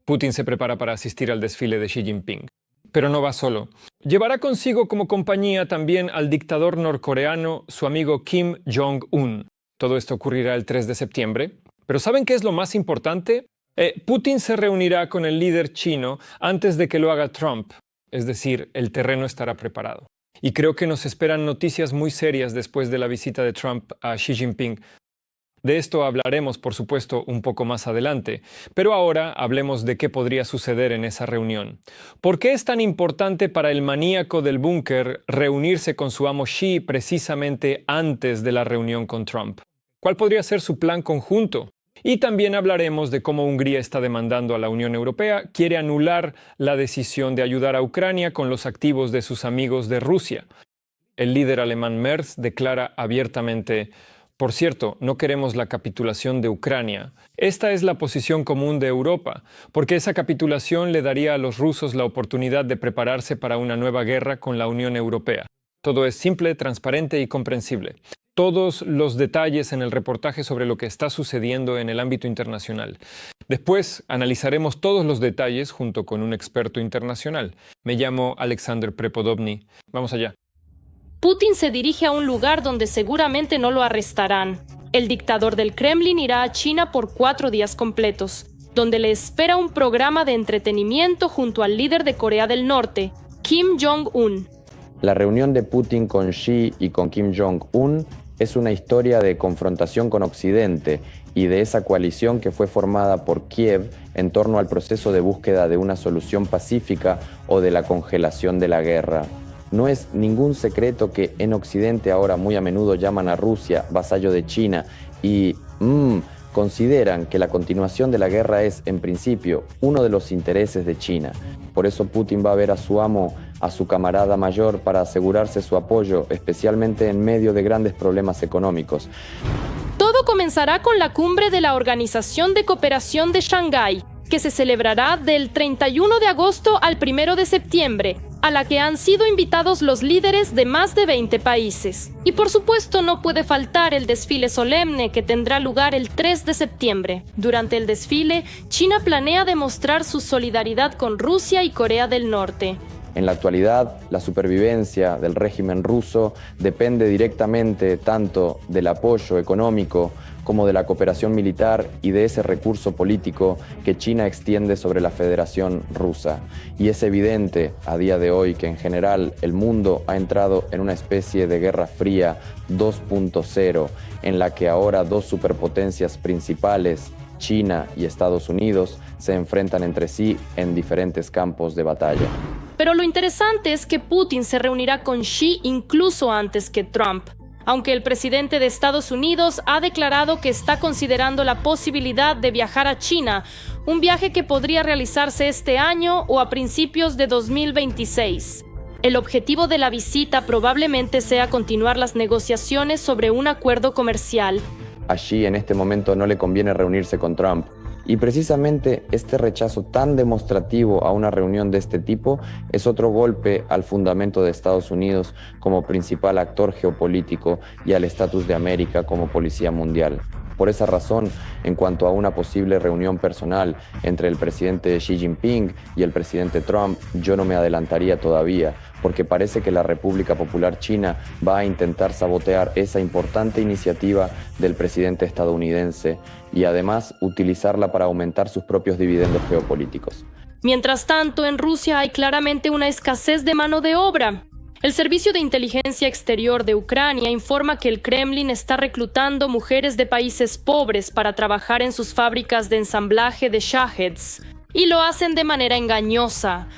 Putin se prepara para asistir al desfile de Xi Jinping. Pero no va solo. Llevará consigo como compañía también al dictador norcoreano, su amigo Kim Jong-un. Todo esto ocurrirá el 3 de septiembre. Pero ¿saben qué es lo más importante? Putin se reunirá con el líder chino antes de que lo haga Trump. Es decir, el terreno estará preparado. Y creo que nos esperan noticias muy serias después de la visita de Trump a Xi Jinping. De esto hablaremos, por supuesto, un poco más adelante, pero ahora hablemos de qué podría suceder en esa reunión. ¿Por qué es tan importante para el maníaco del búnker reunirse con su amo Xi precisamente antes de la reunión con Trump? ¿Cuál podría ser su plan conjunto? Y también hablaremos de cómo Hungría está demandando a la Unión Europea, quiere anular la decisión de ayudar a Ucrania con los activos de sus amigos de Rusia. El líder alemán Merz declara abiertamente: por cierto, no queremos la capitulación de Ucrania. Esta es la posición común de Europa, porque esa capitulación le daría a los rusos la oportunidad de prepararse para una nueva guerra con la Unión Europea. Todo es simple, transparente y comprensible. Todos los detalles en el reportaje sobre lo que está sucediendo en el ámbito internacional. Después analizaremos todos los detalles junto con un experto internacional. Me llamo Alexander Prepodobny. Vamos allá. Putin se dirige a un lugar donde seguramente no lo arrestarán. El dictador del Kremlin irá a China por 4 días completos, donde le espera un programa de entretenimiento junto al líder de Corea del Norte, Kim Jong-un. La reunión de Putin con Xi y con Kim Jong-un es una historia de confrontación con Occidente y de esa coalición que fue formada por Kiev en torno al proceso de búsqueda de una solución pacífica o de la congelación de la guerra. No es ningún secreto que en Occidente ahora muy a menudo llaman a Rusia vasallo de China y consideran que la continuación de la guerra es, en principio, uno de los intereses de China. Por eso Putin va a ver a su amo, a su camarada mayor, para asegurarse su apoyo, especialmente en medio de grandes problemas económicos. Todo comenzará con la cumbre de la Organización de Cooperación de Shanghái, que se celebrará del 31 de agosto al 1 de septiembre, a la que han sido invitados los líderes de más de 20 países. Y por supuesto no puede faltar el desfile solemne que tendrá lugar el 3 de septiembre. Durante el desfile, China planea demostrar su solidaridad con Rusia y Corea del Norte. En la actualidad, la supervivencia del régimen ruso depende directamente tanto del apoyo económico como de la cooperación militar y de ese recurso político que China extiende sobre la Federación Rusa. Y es evidente a día de hoy que en general el mundo ha entrado en una especie de Guerra Fría 2.0, en la que ahora dos superpotencias principales, China y Estados Unidos, se enfrentan entre sí en diferentes campos de batalla. Pero lo interesante es que Putin se reunirá con Xi incluso antes que Trump, aunque el presidente de Estados Unidos ha declarado que está considerando la posibilidad de viajar a China, un viaje que podría realizarse este año o a principios de 2026. El objetivo de la visita probablemente sea continuar las negociaciones sobre un acuerdo comercial. A Xi en este momento no le conviene reunirse con Trump. Y precisamente este rechazo tan demostrativo a una reunión de este tipo es otro golpe al fundamento de Estados Unidos como principal actor geopolítico y al estatus de América como policía mundial. Por esa razón, en cuanto a una posible reunión personal entre el presidente Xi Jinping y el presidente Trump, yo no me adelantaría todavía, porque parece que la República Popular China va a intentar sabotear esa importante iniciativa del presidente estadounidense y además utilizarla para aumentar sus propios dividendos geopolíticos. Mientras tanto, en Rusia hay claramente una escasez de mano de obra. El Servicio de Inteligencia Exterior de Ucrania informa que el Kremlin está reclutando mujeres de países pobres para trabajar en sus fábricas de ensamblaje de shaheds, y lo hacen de manera engañosa.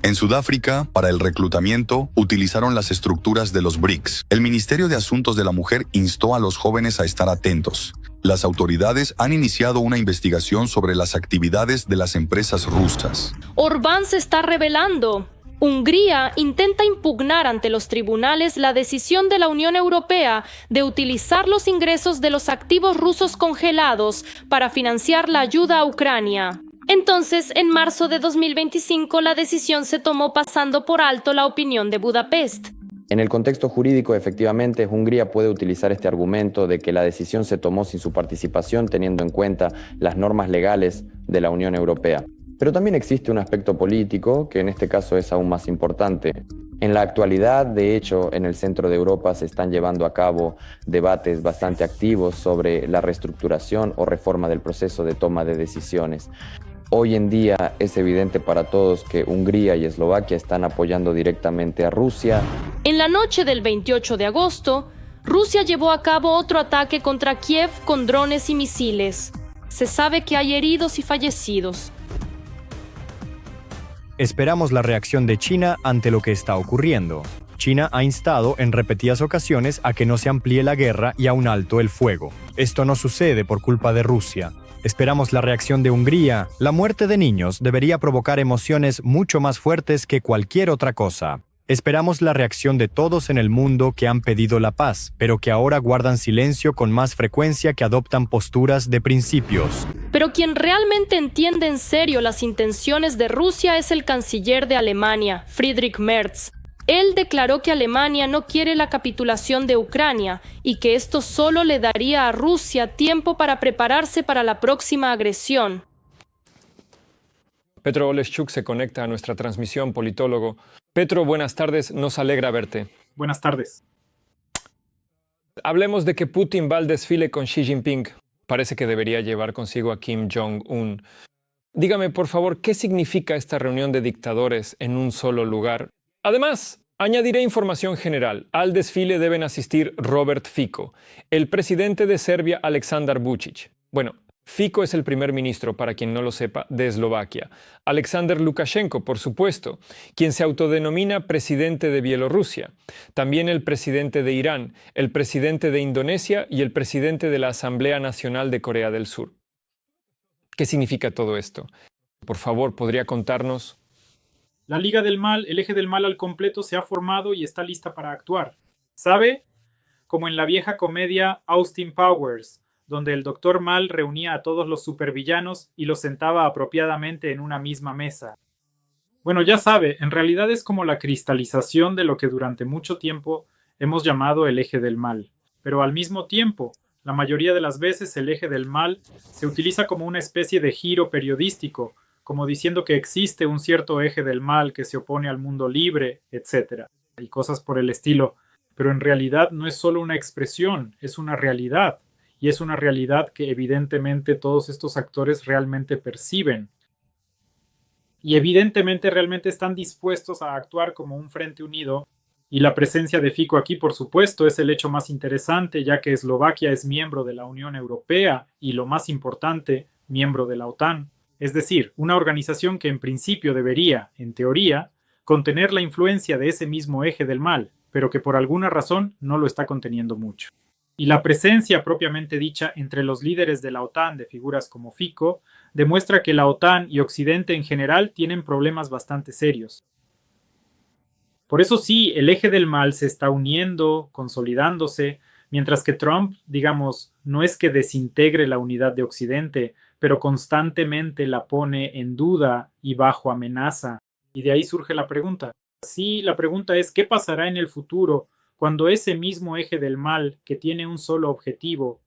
En Sudáfrica, para el reclutamiento, utilizaron las estructuras de los BRICS. El Ministerio de Asuntos de la Mujer instó a los jóvenes a estar atentos. Las autoridades han iniciado una investigación sobre las actividades de las empresas rusas. Orbán se está rebelando. Hungría intenta impugnar ante los tribunales la decisión de la Unión Europea de utilizar los ingresos de los activos rusos congelados para financiar la ayuda a Ucrania. Entonces, en marzo de 2025, la decisión se tomó pasando por alto la opinión de Budapest. En el contexto jurídico, efectivamente, Hungría puede utilizar este argumento de que la decisión se tomó sin su participación, teniendo en cuenta las normas legales de la Unión Europea. Pero también existe un aspecto político que en este caso es aún más importante. En la actualidad, de hecho, en el centro de Europa se están llevando a cabo debates bastante activos sobre la reestructuración o reforma del proceso de toma de decisiones. Hoy en día es evidente para todos que Hungría y Eslovaquia están apoyando directamente a Rusia. En la noche del 28 de agosto, Rusia llevó a cabo otro ataque contra Kiev con drones y misiles. Se sabe que hay heridos y fallecidos. Esperamos la reacción de China ante lo que está ocurriendo. China ha instado en repetidas ocasiones a que no se amplíe la guerra y a un alto el fuego. Esto no sucede por culpa de Rusia. Esperamos la reacción de Hungría. La muerte de niños debería provocar emociones mucho más fuertes que cualquier otra cosa. Esperamos la reacción de todos en el mundo que han pedido la paz, pero que ahora guardan silencio con más frecuencia que adoptan posturas de principios. Pero quien realmente entiende en serio las intenciones de Rusia es el canciller de Alemania, Friedrich Merz. Él declaró que Alemania no quiere la capitulación de Ucrania y que esto solo le daría a Rusia tiempo para prepararse para la próxima agresión. Petro Oleschuk se conecta a nuestra transmisión, politólogo. Petro, buenas tardes, nos alegra verte. Buenas tardes. Hablemos de que Putin va al desfile con Xi Jinping. Parece que debería llevar consigo a Kim Jong-un. Dígame, por favor, ¿qué significa esta reunión de dictadores en un solo lugar? Además, añadiré información general. Al desfile deben asistir Robert Fico, el presidente de Serbia, Aleksandar Vučić. Bueno, Fico es el primer ministro, para quien no lo sepa, de Eslovaquia. Alexander Lukashenko, por supuesto, quien se autodenomina presidente de Bielorrusia. También el presidente de Irán, el presidente de Indonesia y el presidente de la Asamblea Nacional de Corea del Sur. ¿Qué significa todo esto? Por favor, ¿podría contarnos? La Liga del Mal, el eje del mal al completo, se ha formado y está lista para actuar. ¿Sabe? Como en la vieja comedia Austin Powers, donde el Dr. Mal reunía a todos los supervillanos y los sentaba apropiadamente en una misma mesa. Bueno, ya sabe, en realidad es como la cristalización de lo que durante mucho tiempo hemos llamado el eje del mal. Pero al mismo tiempo, la mayoría de las veces el eje del mal se utiliza como una especie de giro periodístico, como diciendo que existe un cierto eje del mal que se opone al mundo libre, etc. y cosas por el estilo. Pero en realidad no es solo una expresión, es una realidad. Y es una realidad que evidentemente todos estos actores realmente perciben. Y evidentemente realmente están dispuestos a actuar como un frente unido. Y la presencia de Fico aquí, por supuesto, es el hecho más interesante, ya que Eslovaquia es miembro de la Unión Europea y, lo más importante, miembro de la OTAN. Es decir, una organización que en principio debería, en teoría, contener la influencia de ese mismo eje del mal, pero que por alguna razón no lo está conteniendo mucho. Y la presencia propiamente dicha entre los líderes de la OTAN de figuras como Fico demuestra que la OTAN y Occidente en general tienen problemas bastante serios. Por eso sí, el eje del mal se está uniendo, consolidándose, mientras que Trump, digamos, no es que desintegre la unidad de Occidente, pero constantemente la pone en duda y bajo amenaza. Y de ahí surge la pregunta. Sí, la pregunta es, ¿qué pasará en el futuro cuando ese mismo eje del mal, que tiene un solo objetivo,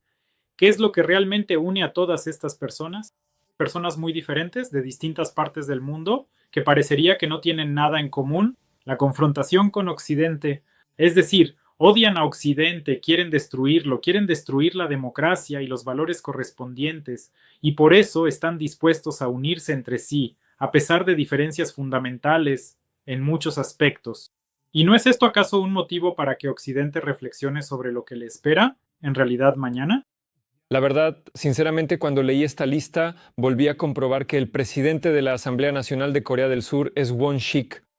qué es lo que realmente une a todas estas personas? Personas muy diferentes, de distintas partes del mundo, que parecería que no tienen nada en común. La confrontación con Occidente, es decir, odian a Occidente, quieren destruirlo, quieren destruir la democracia y los valores correspondientes, y por eso están dispuestos a unirse entre sí, a pesar de diferencias fundamentales en muchos aspectos. ¿Y no es esto acaso un motivo para que Occidente reflexione sobre lo que le espera, en realidad, mañana? La verdad, sinceramente, cuando leí esta lista, volví a comprobar que el presidente de la Asamblea Nacional de Corea del Sur es Woo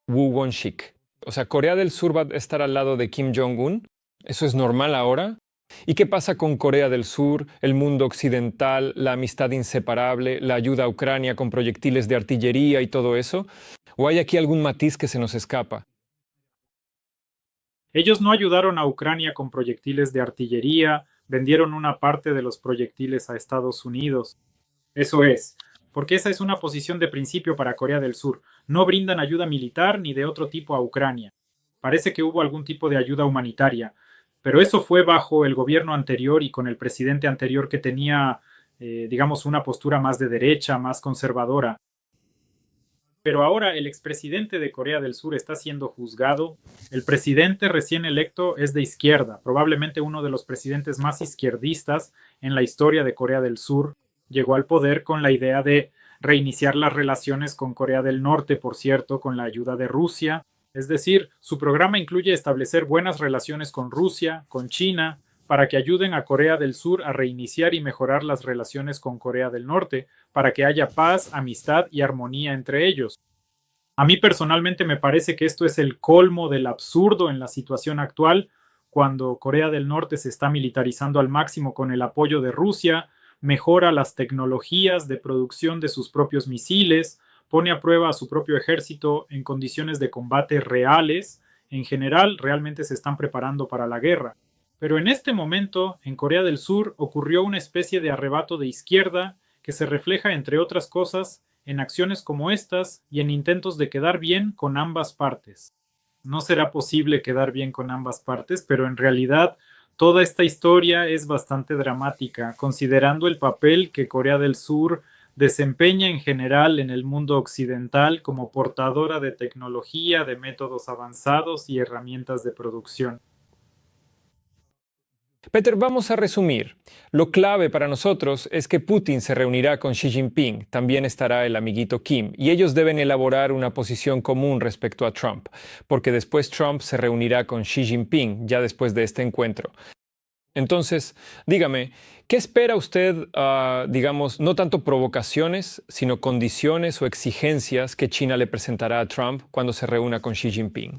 Won-sik. O sea, Corea del Sur va a estar al lado de Kim Jong-un. ¿Eso es normal ahora? ¿Y qué pasa con Corea del Sur, el mundo occidental, la amistad inseparable, la ayuda a Ucrania con proyectiles de artillería y todo eso? ¿O hay aquí algún matiz que se nos escapa? Ellos no ayudaron a Ucrania con proyectiles de artillería, vendieron una parte de los proyectiles a Estados Unidos. Eso es, porque esa es una posición de principio para Corea del Sur. No brindan ayuda militar ni de otro tipo a Ucrania. Parece que hubo algún tipo de ayuda humanitaria, pero eso fue bajo el gobierno anterior y con el presidente anterior que tenía digamos, una postura más de derecha, más conservadora. Pero ahora el expresidente de Corea del Sur está siendo juzgado. El presidente recién electo es de izquierda, probablemente uno de los presidentes más izquierdistas en la historia de Corea del Sur. Llegó al poder con la idea de reiniciar las relaciones con Corea del Norte, por cierto, con la ayuda de Rusia. Es decir, su programa incluye establecer buenas relaciones con Rusia, con China, para que ayuden a Corea del Sur a reiniciar y mejorar las relaciones con Corea del Norte, para que haya paz, amistad y armonía entre ellos. A mí personalmente me parece que esto es el colmo del absurdo en la situación actual, cuando Corea del Norte se está militarizando al máximo con el apoyo de Rusia, mejora las tecnologías de producción de sus propios misiles, pone a prueba a su propio ejército en condiciones de combate reales. En general, realmente se están preparando para la guerra. Pero en este momento, en Corea del Sur, ocurrió una especie de arrebato de izquierda que se refleja, entre otras cosas, en acciones como estas y en intentos de quedar bien con ambas partes. No será posible quedar bien con ambas partes, pero en realidad toda esta historia es bastante dramática, considerando el papel que Corea del Sur desempeña en general en el mundo occidental como portadora de tecnología, de métodos avanzados y herramientas de producción. Peter, vamos a resumir. Lo clave para nosotros es que Putin se reunirá con Xi Jinping, también estará el amiguito Kim, y ellos deben elaborar una posición común respecto a Trump, porque después Trump se reunirá con Xi Jinping, ya después de este encuentro. Entonces, dígame, ¿qué espera usted, digamos, no tanto provocaciones, sino condiciones o exigencias que China le presentará a Trump cuando se reúna con Xi Jinping?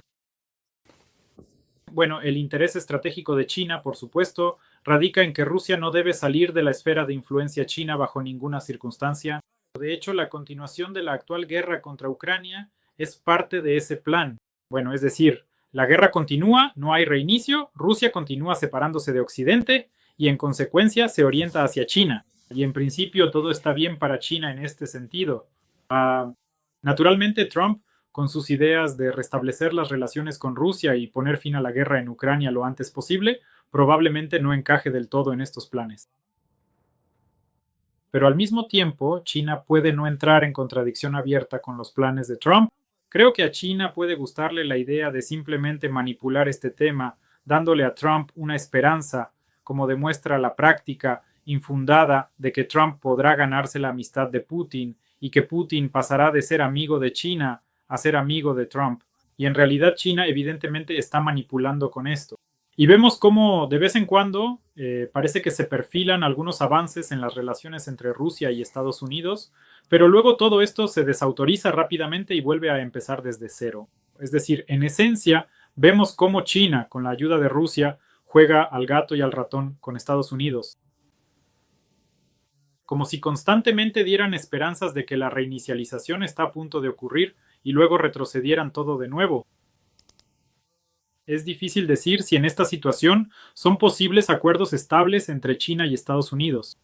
Bueno, el interés estratégico de China, por supuesto, radica en que Rusia no debe salir de la esfera de influencia china bajo ninguna circunstancia. De hecho, la continuación de la actual guerra contra Ucrania es parte de ese plan. Bueno, es decir, la guerra continúa, no hay reinicio, Rusia continúa separándose de Occidente y en consecuencia se orienta hacia China. Y en principio todo está bien para China en este sentido. Naturalmente, Trump, con sus ideas de restablecer las relaciones con Rusia y poner fin a la guerra en Ucrania lo antes posible, probablemente no encaje del todo en estos planes. Pero al mismo tiempo, China puede no entrar en contradicción abierta con los planes de Trump. Creo que a China puede gustarle la idea de simplemente manipular este tema, dándole a Trump una esperanza, como demuestra la práctica infundada de que Trump podrá ganarse la amistad de Putin y que Putin pasará de ser amigo de China a ser amigo de Trump. Y en realidad China evidentemente está manipulando con esto. Y vemos cómo de vez en cuando parece que se perfilan algunos avances en las relaciones entre Rusia y Estados Unidos, pero luego todo esto se desautoriza rápidamente y vuelve a empezar desde cero. Es decir, en esencia, vemos cómo China, con la ayuda de Rusia, juega al gato y al ratón con Estados Unidos. Como si constantemente dieran esperanzas de que la reinicialización está a punto de ocurrir y luego retrocedieran todo de nuevo. Es difícil decir si en esta situación son posibles acuerdos estables entre China y Estados Unidos.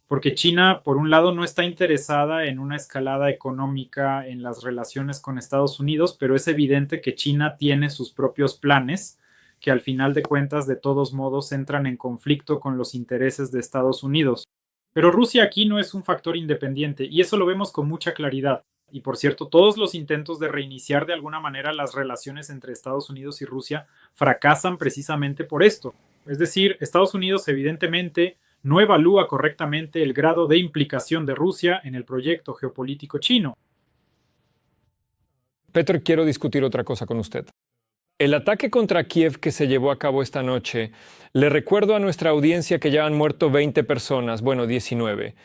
Porque China, por un lado, no está interesada en una escalada económica en las relaciones con Estados Unidos, pero es evidente que China tiene sus propios planes, que al final de cuentas, de todos modos, entran en conflicto con los intereses de Estados Unidos. Pero Rusia aquí no es un factor independiente, y eso lo vemos con mucha claridad. Y por cierto, todos los intentos de reiniciar de alguna manera las relaciones entre Estados Unidos y Rusia fracasan precisamente por esto. Es decir, Estados Unidos evidentemente no evalúa correctamente el grado de implicación de Rusia en el proyecto geopolítico chino. Peter, quiero discutir otra cosa con usted. El ataque contra Kiev que se llevó a cabo esta noche, le recuerdo a nuestra audiencia que ya han muerto 20 personas, bueno, 19.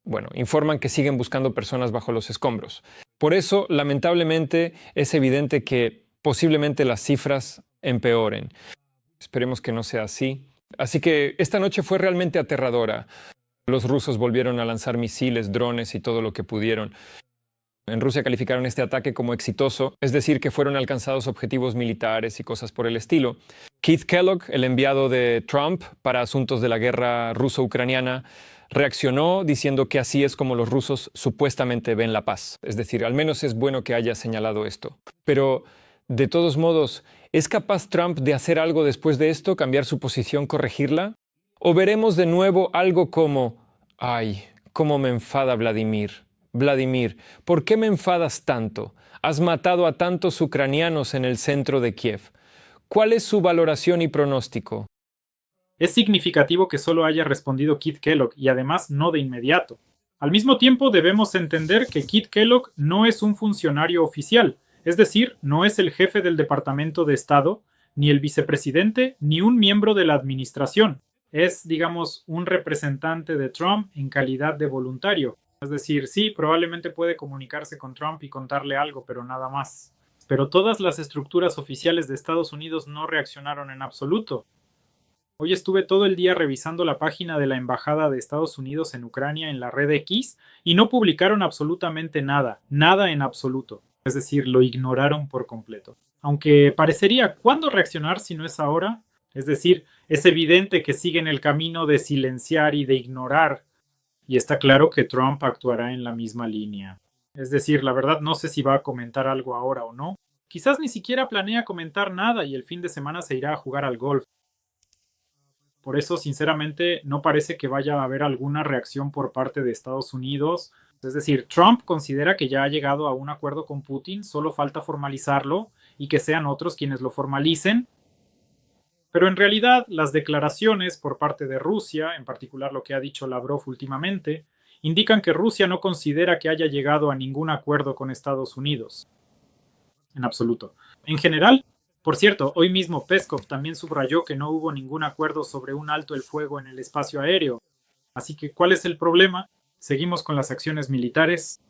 Bueno, informan que siguen buscando personas bajo los escombros. Por eso, lamentablemente, es evidente que posiblemente las cifras empeoren. Esperemos que no sea así. Así que esta noche fue realmente aterradora. Los rusos volvieron a lanzar misiles, drones y todo lo que pudieron. En Rusia calificaron este ataque como exitoso, es decir, que fueron alcanzados objetivos militares y cosas por el estilo. Keith Kellogg, el enviado de Trump para asuntos de la guerra ruso-ucraniana, reaccionó diciendo que así es como los rusos supuestamente ven la paz. Es decir, al menos es bueno que haya señalado esto. Pero, de todos modos, ¿es capaz Trump de hacer algo después de esto, cambiar su posición, corregirla? ¿O veremos de nuevo algo como, ay, cómo me enfada Vladimir? Vladimir, ¿por qué me enfadas tanto? Has matado a tantos ucranianos en el centro de Kiev. ¿Cuál es su valoración y pronóstico? Es significativo que solo haya respondido Kit Kellogg y además no de inmediato. Al mismo tiempo debemos entender que Kit Kellogg no es un funcionario oficial, es decir, no es el jefe del Departamento de Estado, ni el vicepresidente, ni un miembro de la administración. Es, digamos, un representante de Trump en calidad de voluntario. Es decir, sí, probablemente puede comunicarse con Trump y contarle algo, pero nada más. Pero todas las estructuras oficiales de Estados Unidos no reaccionaron en absoluto. Hoy estuve todo el día revisando la página de la Embajada de Estados Unidos en Ucrania en la red X y no publicaron absolutamente nada, nada en absoluto. Es decir, lo ignoraron por completo. Aunque parecería, ¿cuándo reaccionar si no es ahora? Es decir, es evidente que siguen el camino de silenciar y de ignorar. Y está claro que Trump actuará en la misma línea. Es decir, la verdad no sé si va a comentar algo ahora o no. Quizás ni siquiera planea comentar nada y el fin de semana se irá a jugar al golf. Por eso, sinceramente, no parece que vaya a haber alguna reacción por parte de Estados Unidos. Es decir, Trump considera que ya ha llegado a un acuerdo con Putin, solo falta formalizarlo y que sean otros quienes lo formalicen. Pero en realidad, las declaraciones por parte de Rusia, en particular lo que ha dicho Lavrov últimamente, indican que Rusia no considera que haya llegado a ningún acuerdo con Estados Unidos. En absoluto. En general, por cierto, hoy mismo Peskov también subrayó que no hubo ningún acuerdo sobre un alto el fuego en el espacio aéreo. Así que, ¿cuál es el problema? Seguimos con las acciones militares.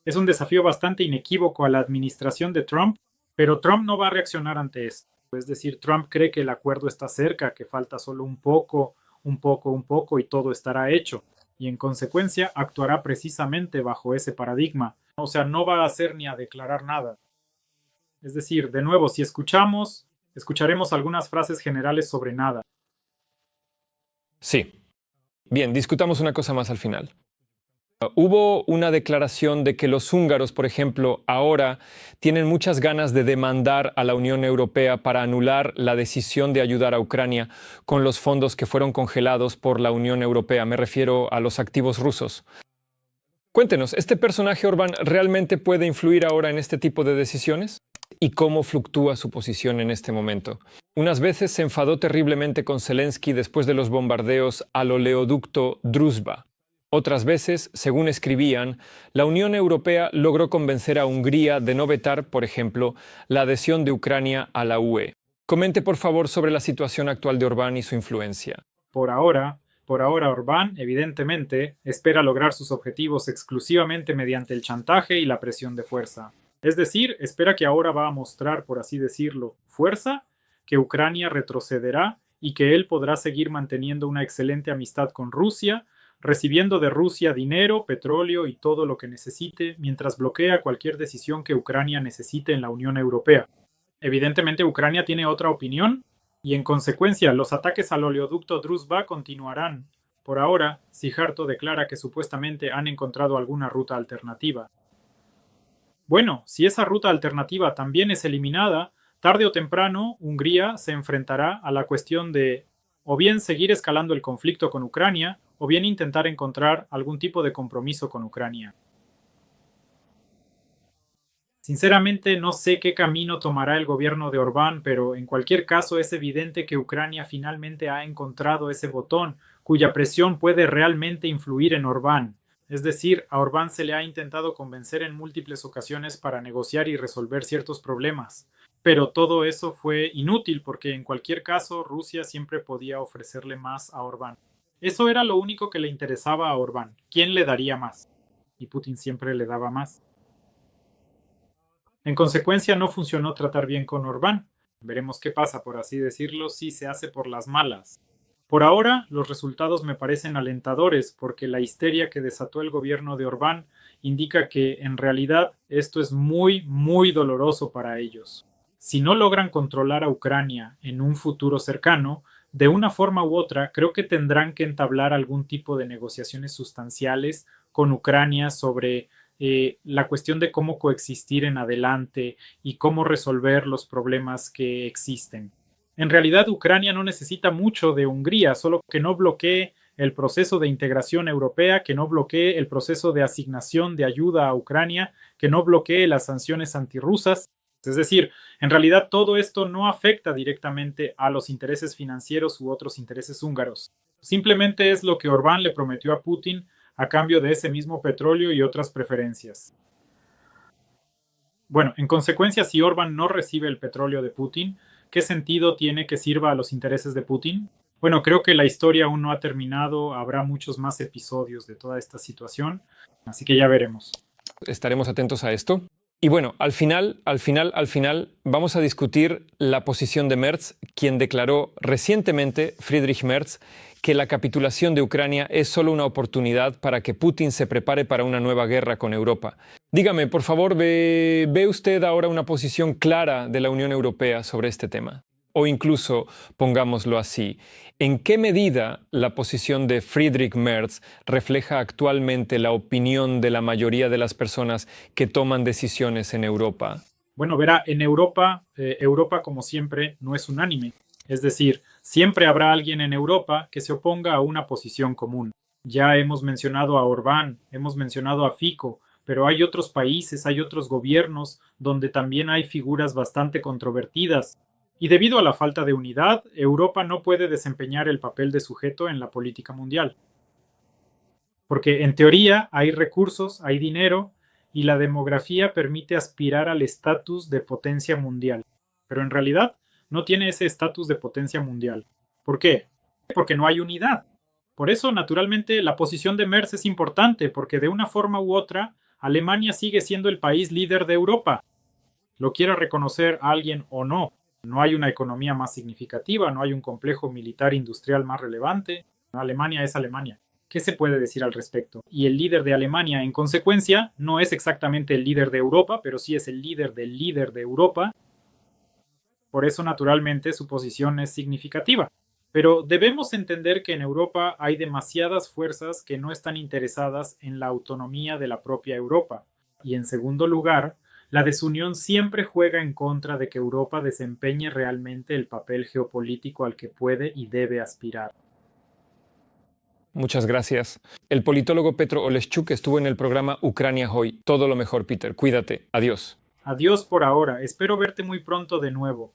Es un desafío bastante inequívoco a la administración de Trump, pero Trump no va a reaccionar ante esto. Es decir, Trump cree que el acuerdo está cerca, que falta solo un poco y todo estará hecho. Y en consecuencia actuará precisamente bajo ese paradigma. O sea, no va a hacer ni a declarar nada. Es decir, de nuevo, si escucharemos algunas frases generales sobre nada. Sí. Bien, discutamos una cosa más al final. Hubo una declaración de que los húngaros, por ejemplo, ahora tienen muchas ganas de demandar a la Unión Europea para anular la decisión de ayudar a Ucrania con los fondos que fueron congelados por la Unión Europea. Me refiero a los activos rusos. Cuéntenos, ¿este personaje Orbán realmente puede influir ahora en este tipo de decisiones? ¿Y cómo fluctúa su posición en este momento? Unas veces se enfadó terriblemente con Zelensky después de los bombardeos al oleoducto Druzhba. Otras veces, según escribían, la Unión Europea logró convencer a Hungría de no vetar, por ejemplo, la adhesión de Ucrania a la UE. Comente, por favor, sobre la situación actual de Orbán y su influencia. Por ahora, Orbán, evidentemente, espera lograr sus objetivos exclusivamente mediante el chantaje y la presión de fuerza. Es decir, espera que ahora va a mostrar, por así decirlo, fuerza, que Ucrania retrocederá y que él podrá seguir manteniendo una excelente amistad con Rusia, recibiendo de Rusia dinero, petróleo y todo lo que necesite, mientras bloquea cualquier decisión que Ucrania necesite en la Unión Europea. Evidentemente, Ucrania tiene otra opinión, y en consecuencia, los ataques al oleoducto Druzhba continuarán. Por ahora, Sijarto declara que supuestamente han encontrado alguna ruta alternativa. Bueno, si esa ruta alternativa también es eliminada, tarde o temprano Hungría se enfrentará a la cuestión de o bien seguir escalando el conflicto con Ucrania, o bien intentar encontrar algún tipo de compromiso con Ucrania. Sinceramente no sé qué camino tomará el gobierno de Orbán, pero en cualquier caso es evidente que Ucrania finalmente ha encontrado ese botón cuya presión puede realmente influir en Orbán. Es decir, a Orbán se le ha intentado convencer en múltiples ocasiones para negociar y resolver ciertos problemas. Pero todo eso fue inútil porque en cualquier caso Rusia siempre podía ofrecerle más a Orbán. Eso era lo único que le interesaba a Orbán. ¿Quién le daría más? Y Putin siempre le daba más. En consecuencia no funcionó tratar bien con Orbán. Veremos qué pasa, por así decirlo, si se hace por las malas. Por ahora, los resultados me parecen alentadores porque la histeria que desató el gobierno de Orbán indica que, en realidad, esto es muy, muy doloroso para ellos. Si no logran controlar a Ucrania en un futuro cercano, de una forma u otra, creo que tendrán que entablar algún tipo de negociaciones sustanciales con Ucrania sobre la cuestión de cómo coexistir en adelante y cómo resolver los problemas que existen. En realidad, Ucrania no necesita mucho de Hungría, solo que no bloquee el proceso de integración europea, que no bloquee el proceso de asignación de ayuda a Ucrania, que no bloquee las sanciones antirrusas. Es decir, en realidad todo esto no afecta directamente a los intereses financieros u otros intereses húngaros. Simplemente es lo que Orbán le prometió a Putin a cambio de ese mismo petróleo y otras preferencias. Bueno, en consecuencia, si Orbán no recibe el petróleo de Putin, ¿qué sentido tiene que sirva a los intereses de Putin? Bueno, creo que la historia aún no ha terminado, habrá muchos más episodios de toda esta situación, así que ya veremos. Estaremos atentos a esto. Y bueno, al final, vamos a discutir la posición de Merz, quien declaró recientemente, Friedrich Merz, que la capitulación de Ucrania es solo una oportunidad para que Putin se prepare para una nueva guerra con Europa. Dígame, por favor, ¿ve usted ahora una posición clara de la Unión Europea sobre este tema? O incluso, pongámoslo así, ¿en qué medida la posición de Friedrich Merz refleja actualmente la opinión de la mayoría de las personas que toman decisiones en Europa? Bueno, verá, en Europa, Europa como siempre no es unánime. Es decir, siempre habrá alguien en Europa que se oponga a una posición común. Ya hemos mencionado a Orbán, hemos mencionado a Fico, pero hay otros países, hay otros gobiernos donde también hay figuras bastante controvertidas. Y debido a la falta de unidad, Europa no puede desempeñar el papel de sujeto en la política mundial. Porque en teoría hay recursos, hay dinero, y la demografía permite aspirar al estatus de potencia mundial. Pero en realidad no tiene ese estatus de potencia mundial. ¿Por qué? Porque no hay unidad. Por eso, naturalmente, la posición de Merz es importante, porque de una forma u otra, Alemania sigue siendo el país líder de Europa. Lo quiera reconocer alguien o no. No hay una economía más significativa, no hay un complejo militar industrial más relevante. Alemania es Alemania. ¿Qué se puede decir al respecto? Y el líder de Alemania, en consecuencia, no es exactamente el líder de Europa, pero sí es el líder de Europa. Por eso, naturalmente, su posición es significativa. Pero debemos entender que en Europa hay demasiadas fuerzas que no están interesadas en la autonomía de la propia Europa. Y en segundo lugar, la desunión siempre juega en contra de que Europa desempeñe realmente el papel geopolítico al que puede y debe aspirar. Muchas gracias. El politólogo Petro Oleschuk estuvo en el programa Ucrania Hoy. Todo lo mejor, Peter. Cuídate. Adiós. Adiós por ahora. Espero verte muy pronto de nuevo.